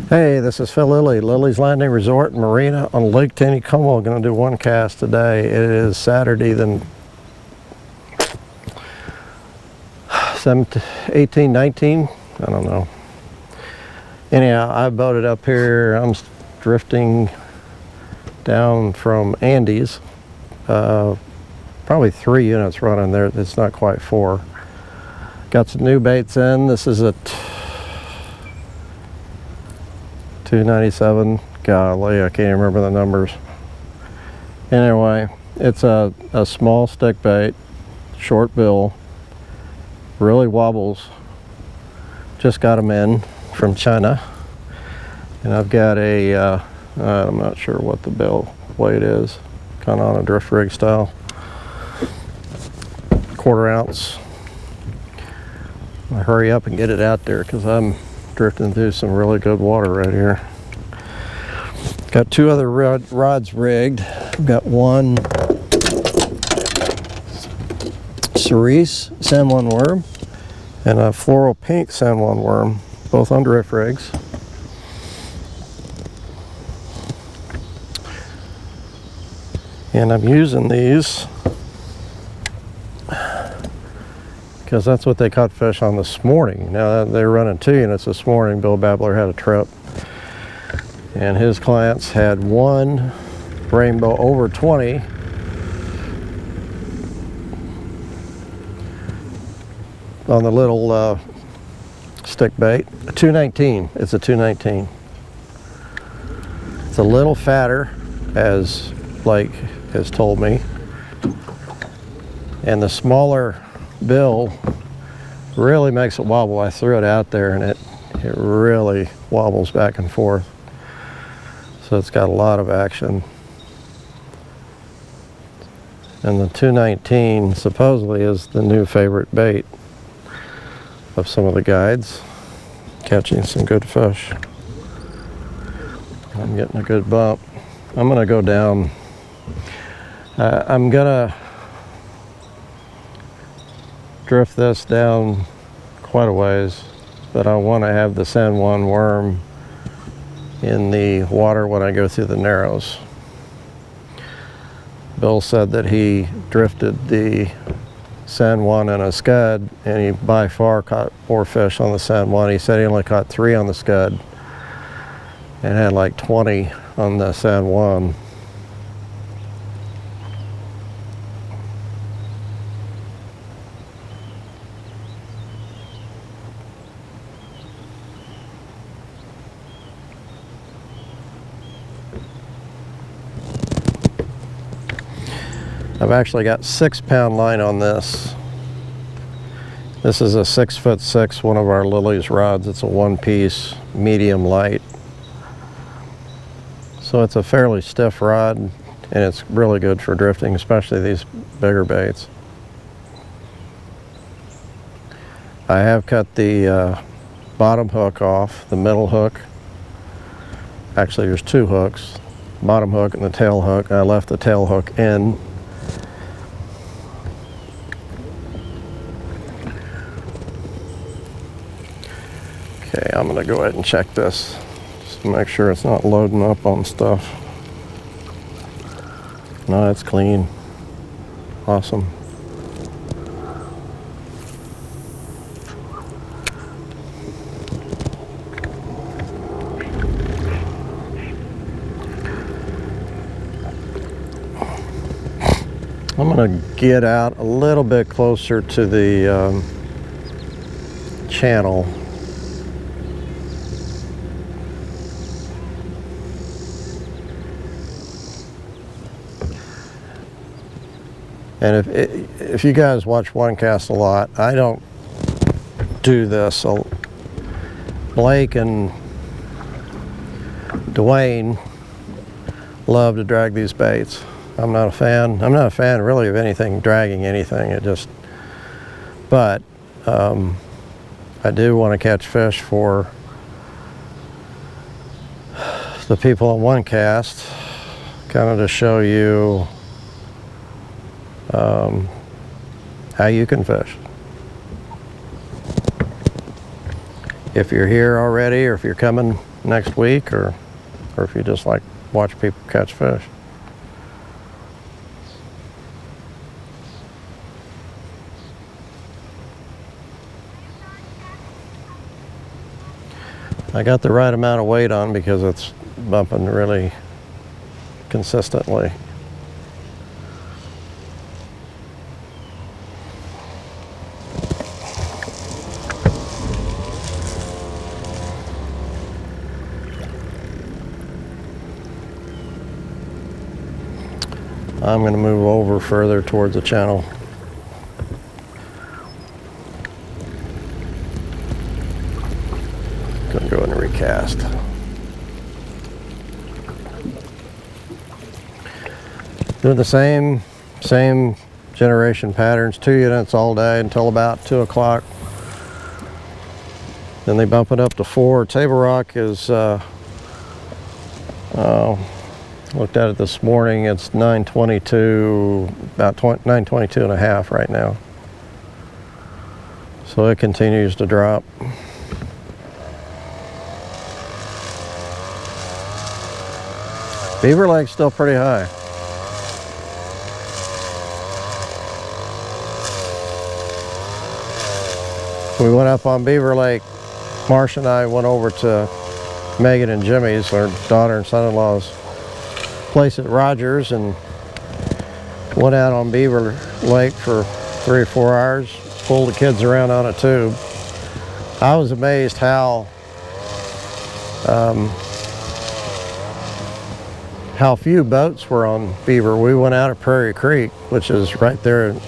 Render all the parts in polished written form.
Hey, this is Phil Lilley, Lilleys Landing Resort and Marina on Lake Taneycomo. Going to do one cast today. It is Saturday, the 18, 19, I don't know. Anyhow, I boated up here. I'm drifting down from Andes. Probably 3 units running there. It's not quite 4. Got some new baits in. This is a 297. Golly, I can't remember the numbers. Anyway, it's a small stick bait, short bill, really wobbles. Just got them in from China, and I've got a I'm not sure what the bill weight is, kind of on a drift rig style, 1/4 ounce. I hurry up and get it out there because I'm drifting through some really good water right here. Got 2 other rods rigged. I've got one cerise San Juan worm and a floral pink San Juan worm, both on drift rigs. And I'm using these because that's what they caught fish on this morning. Now they're running 2 units this morning. Bill Babbler had a trip, and his clients had one rainbow over 20 on the little stick bait. A 219. It's a 219. It's a little fatter, as Blake has told me, and the smaller bill really makes it wobble. I threw it out there and it really wobbles back and forth, so it's got a lot of action. And the 219 supposedly is the new favorite bait of some of the guides, catching some good fish. I'm getting a good bump. I'm gonna go down. I'm gonna drift this down quite a ways, but I want to have the San Juan worm in the water when I go through the narrows. Bill said that he drifted the San Juan in a scud, and he by far caught more fish on the San Juan. He said he only caught 3 on the scud and had like 20 on the San Juan. I've actually got 6-pound line on this. This is a 6'6", one of our Lilleys rods. It's a 1-piece, medium light. So it's a fairly stiff rod, and it's really good for drifting, especially these bigger baits. I have cut the bottom hook off, the middle hook. Actually, there's 2 hooks, bottom hook and the tail hook. I left the tail hook in. Okay, I'm gonna go ahead and check this just to make sure it's not loading up on stuff. No, it's clean. Awesome. I'm gonna get out a little bit closer to the channel. And if you guys watch One Cast a lot, I don't do this. So Blake and Dwayne love to drag these baits. I'm not a fan. I'm not a fan really of anything dragging anything. But I do want to catch fish for the people on One Cast, kind of to show you how you can fish. If you're here already, or if you're coming next week, or if you just like watch people catch fish. I got the right amount of weight on because it's bumping really consistently. I'm going to move over further towards the channel. Going to go ahead and recast. Doing the same generation patterns, 2 units all day until about 2 o'clock. Then they bump it up to 4. Table rock is looked at it this morning, it's 922, about 922 and a half right now. So it continues to drop. Beaver Lake's still pretty high. We went up on Beaver Lake. Marcia and I went over to Megan and Jimmy's, our daughter and son-in-law's place at Rogers, and went out on Beaver Lake for 3 or 4 hours, pulled the kids around on a tube. I was amazed how few boats were on Beaver. We went out at Prairie Creek, which is right there at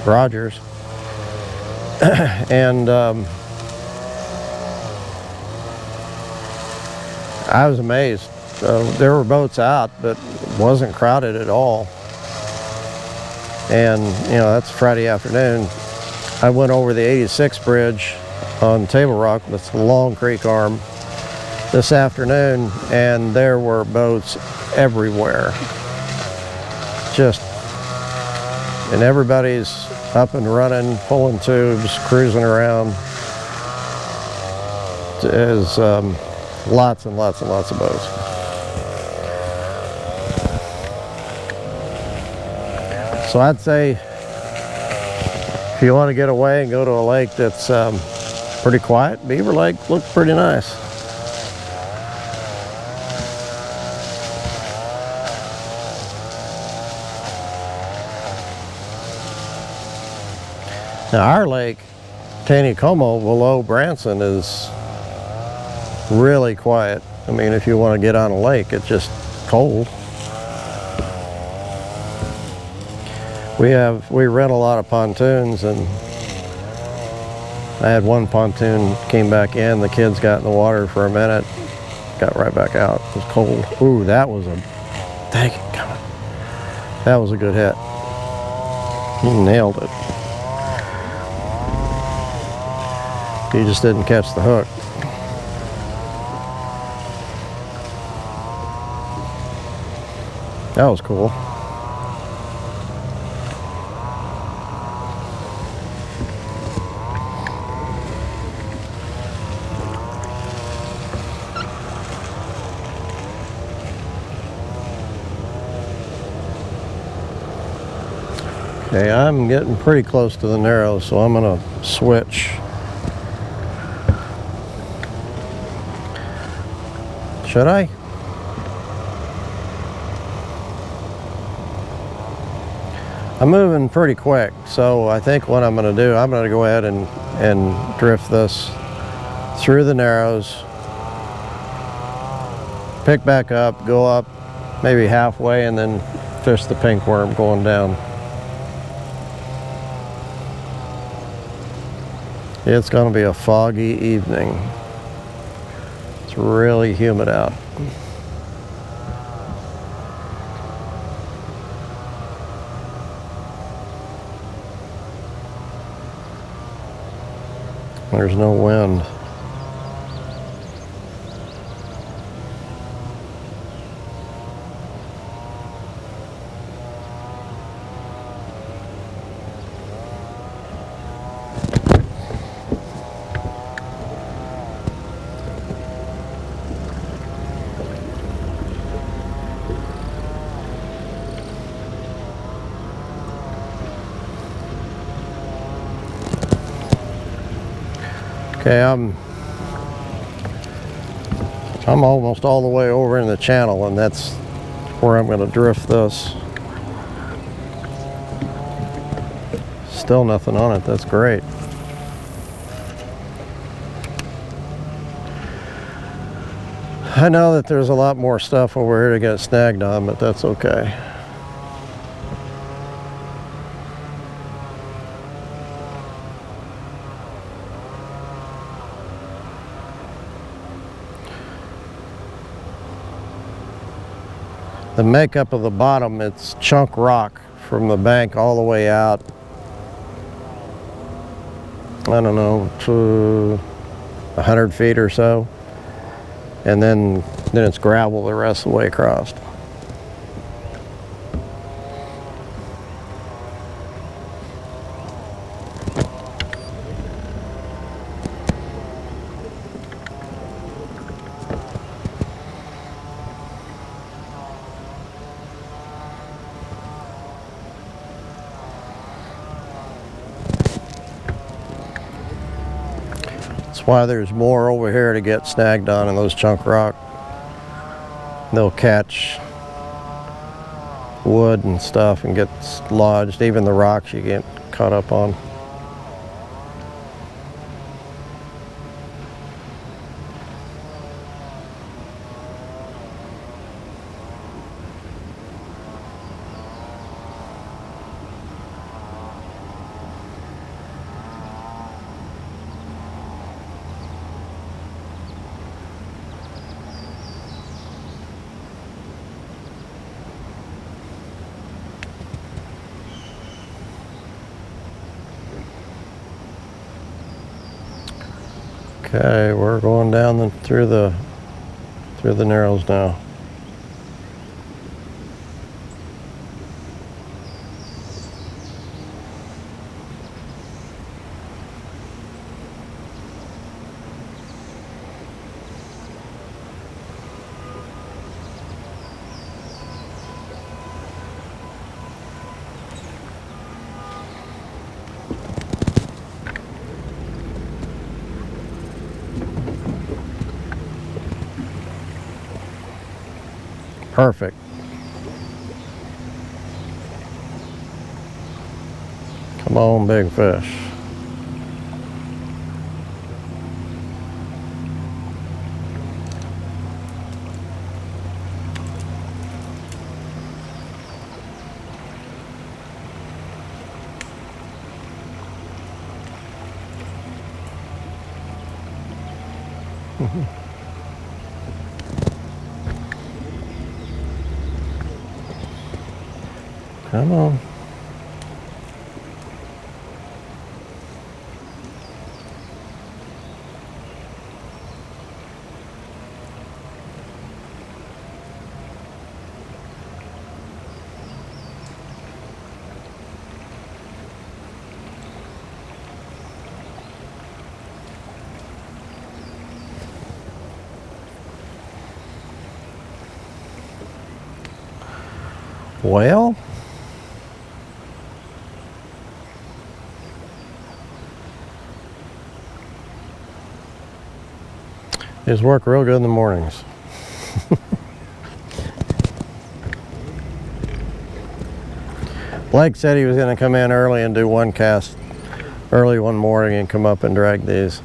Rogers, and I was amazed. There were boats out, but it wasn't crowded at all. And, you know, that's Friday afternoon. I went over the 86 bridge on Table Rock, that's the Long Creek arm, this afternoon, and there were boats everywhere. And everybody's up and running, pulling tubes, cruising around. There's lots and lots and lots of boats. So I'd say if you want to get away and go to a lake that's pretty quiet, Beaver Lake looks pretty nice. Now our lake, Taneycomo, below Branson, is really quiet. I mean, if you want to get on a lake, it's just cold. We rent a lot of pontoons, and I had one pontoon came back in, the kids got in the water for a minute, got right back out. It was cold. Ooh, that was a, dang it, God. That was a good hit. He nailed it. He just didn't catch the hook. That was cool. Okay, I'm getting pretty close to the Narrows, so I'm gonna switch. Should I? I'm moving pretty quick, so I think what I'm going to do, I'm going to go ahead and drift this through the Narrows, pick back up, go up maybe halfway, and then fish the pink worm going down. It's going to be a foggy evening. It's really humid out. There's no wind. Okay, I'm almost all the way over in the channel, and that's where I'm going to drift this. Still nothing on it. That's great. I know that there's a lot more stuff over here to get snagged on, but that's okay. The makeup of the bottom, it's chunk rock from the bank all the way out. I don't know, to 100 feet or so. And then it's gravel the rest of the way across. That's why there's more over here to get snagged on in those chunk rock. They'll catch wood and stuff and get lodged. Even the rocks you get caught up on. Okay, we're going down through the narrows now. Perfect. Come on, big fish. Come on. Well, these work real good in the mornings. Blake said he was going to come in early and do one cast early one morning and come up and drag these.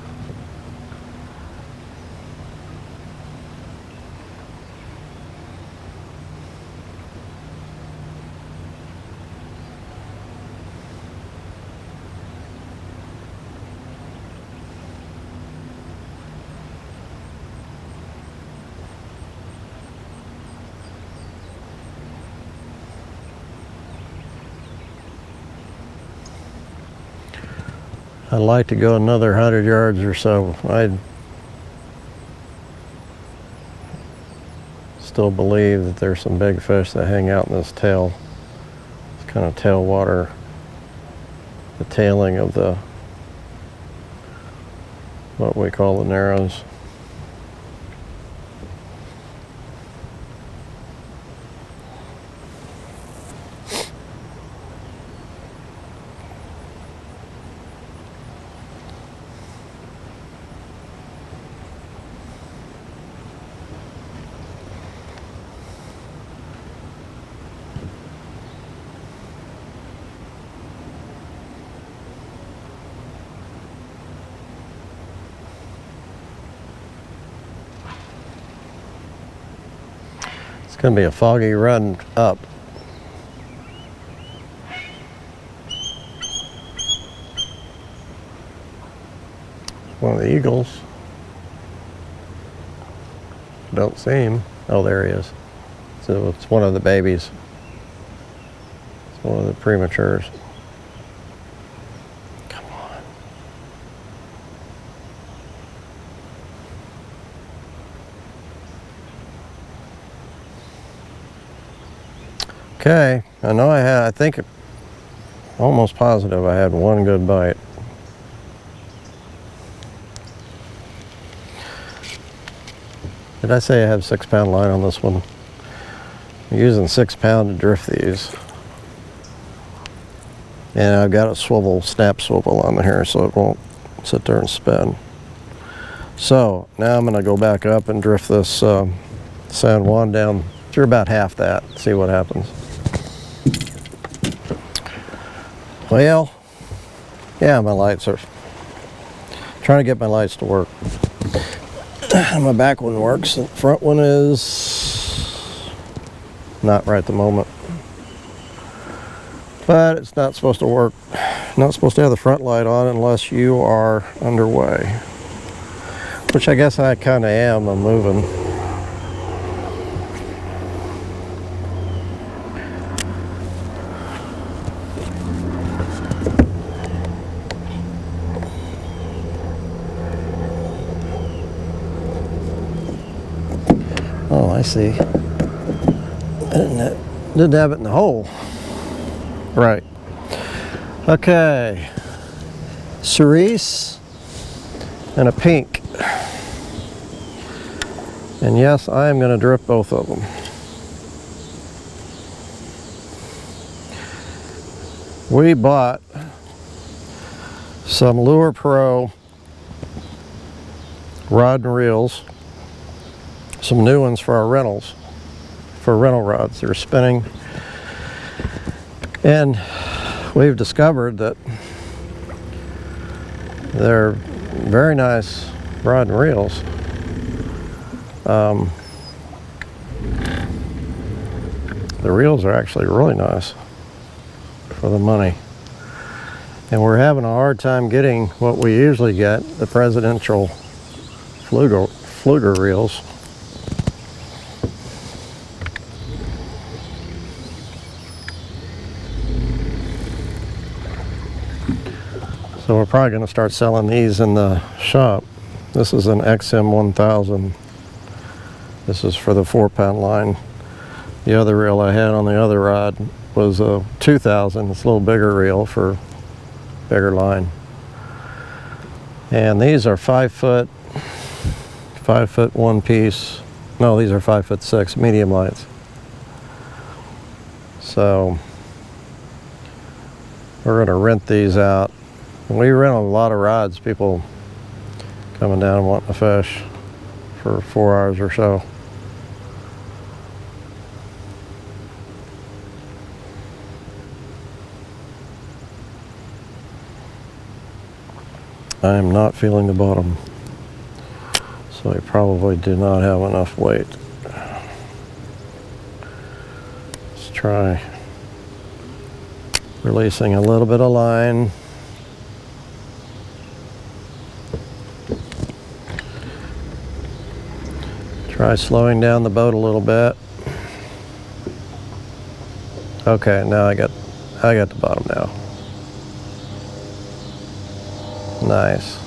I'd like to go another 100 yards or so. I still believe that there's some big fish that hang out in this tail. It's kind of tailwater, the tailing of the, what we call the narrows. It's going to be a foggy run up. One of the eagles. Don't see him. Oh, there he is. So it's one of the babies. It's one of the prematures. Come on. Okay, I know I think, almost positive I had one good bite. Did I say I have 6-pound line on this one? I'm using 6-pound to drift these. And I've got a snap swivel on here so it won't sit there and spin. So now I'm going to go back up and drift this San Juan down through about half that, see what happens. Well, yeah, my lights are trying to get my lights to work. My back one works, the front one is not right at the moment. But it's not supposed to work, not supposed to have the front light on unless you are underway. Which I guess I kind of am, I'm moving. Oh, I see. I didn't have it in the hole. Right. Okay. Cerise and a pink. And yes, I am going to drift both of them. We bought some Lure Pro rod and reels. Some new ones for our rentals, for rental rods. They're spinning. And we've discovered that they're very nice rod and reels. The reels are actually really nice for the money. And we're having a hard time getting what we usually get, the presidential Fluger reels. So we're probably going to start selling these in the shop. This is an XM1000. This is for the 4-pound line. The other reel I had on the other rod was a 2000. It's a little bigger reel for bigger line. And these are 5 foot 1 piece. No, these are 5'6" medium lights. So we're going to rent these out. We rent a lot of rods, people coming down and wanting to fish for 4 hours or so. I am not feeling the bottom, so I probably do not have enough weight. Let's try releasing a little bit of line. Try slowing down the boat a little bit. Okay, now I got the bottom now. Nice.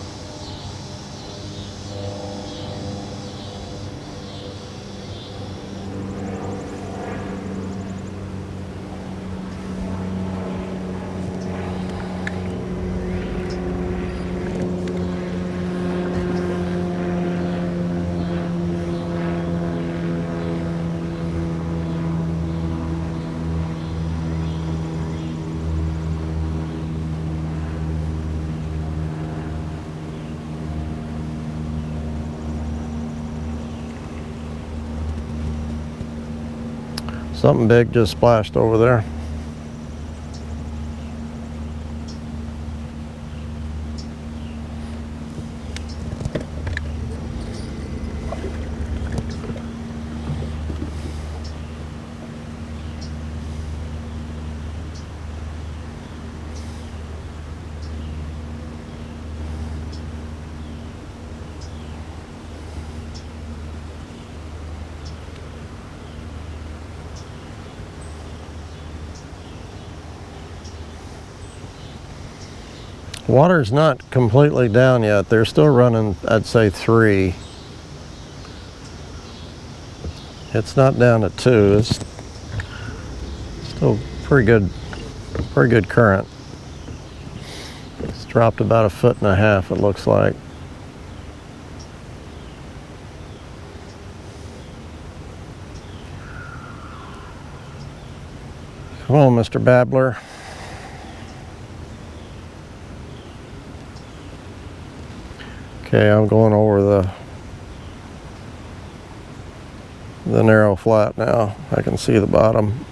Something big just splashed over there. Water's not completely down yet. They're still running, I'd say 3. It's not down to 2. It's still pretty good current. It's dropped about 1.5 feet, it looks like. Come on, Mr. Babbler. Okay, I'm going over the narrow flat now. I can see the bottom.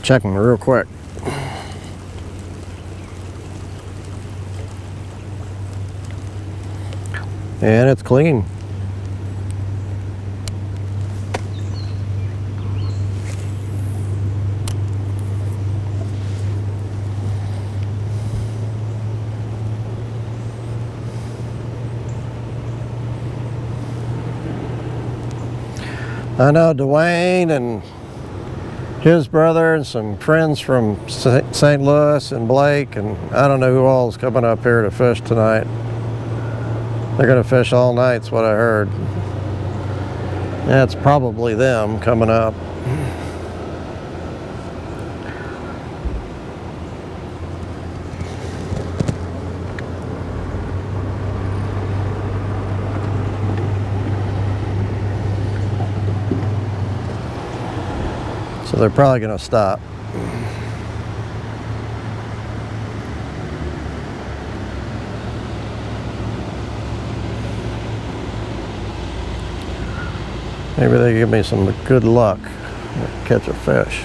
Checking real quick. And it's clean. I know Dwayne and his brother and some friends from St. Louis and Blake, and I don't know who all is coming up here to fish tonight. They're going to fish all night, is what I heard. That's probably them coming up. So they're probably going to stop. Maybe they give me some good luck to catch a fish.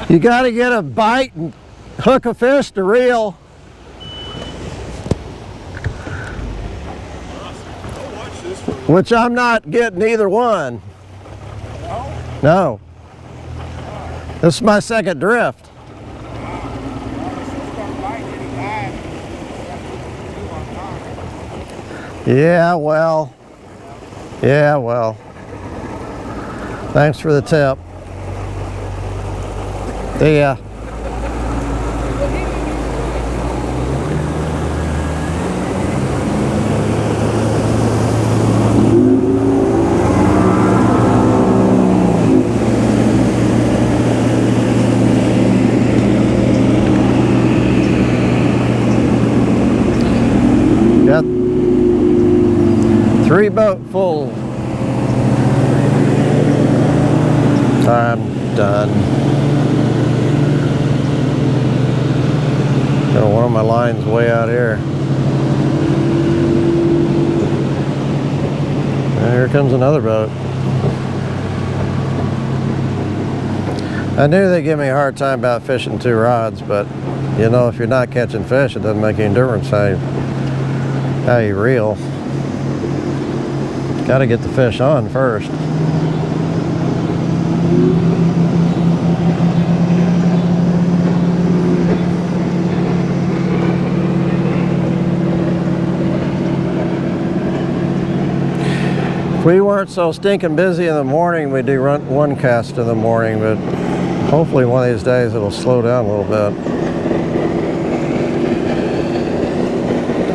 You got to get a bite and hook a fish to reel. Which I'm not getting either one. No. This is my second drift. Yeah, well. Yeah, well. Thanks for the tip. See ya. Got 3 boat full. I'm done. Got one of my lines way out here. And here comes another boat. I knew they'd give me a hard time about fishing 2 rods, but you know, if you're not catching fish, it doesn't make any difference how you reel. Got to get the fish on first. If we weren't so stinking busy in the morning, we'd do one cast in the morning, but hopefully one of these days it'll slow down a little bit.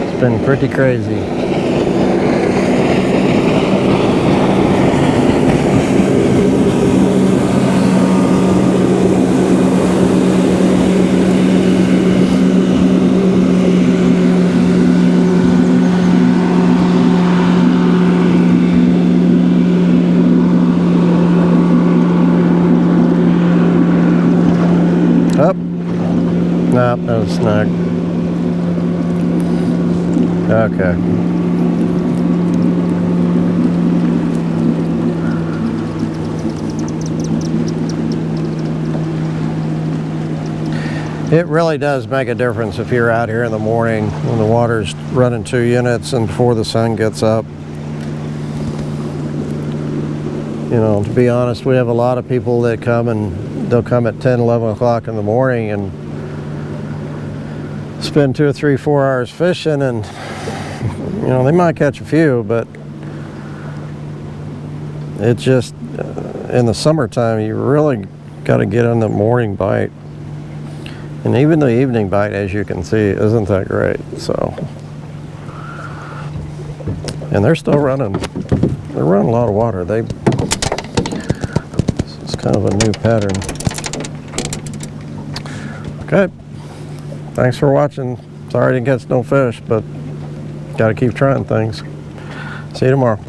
It's been pretty crazy. Nope, that was snug. Okay. It really does make a difference if you're out here in the morning when the water's running 2 units and before the sun gets up. You know, to be honest, we have a lot of people that come and they'll come at 10, 11 o'clock in the morning and spend 2 or 3, 4 hours fishing, and you know, they might catch a few, but it's just in the summertime you really got to get on the morning bite, and even the evening bite, as you can see, isn't that great. So, and they're still running. They're running a lot of water. This is kind of a new pattern. Okay. Thanks for watching. Sorry I didn't catch no fish, but got to keep trying things. See you tomorrow.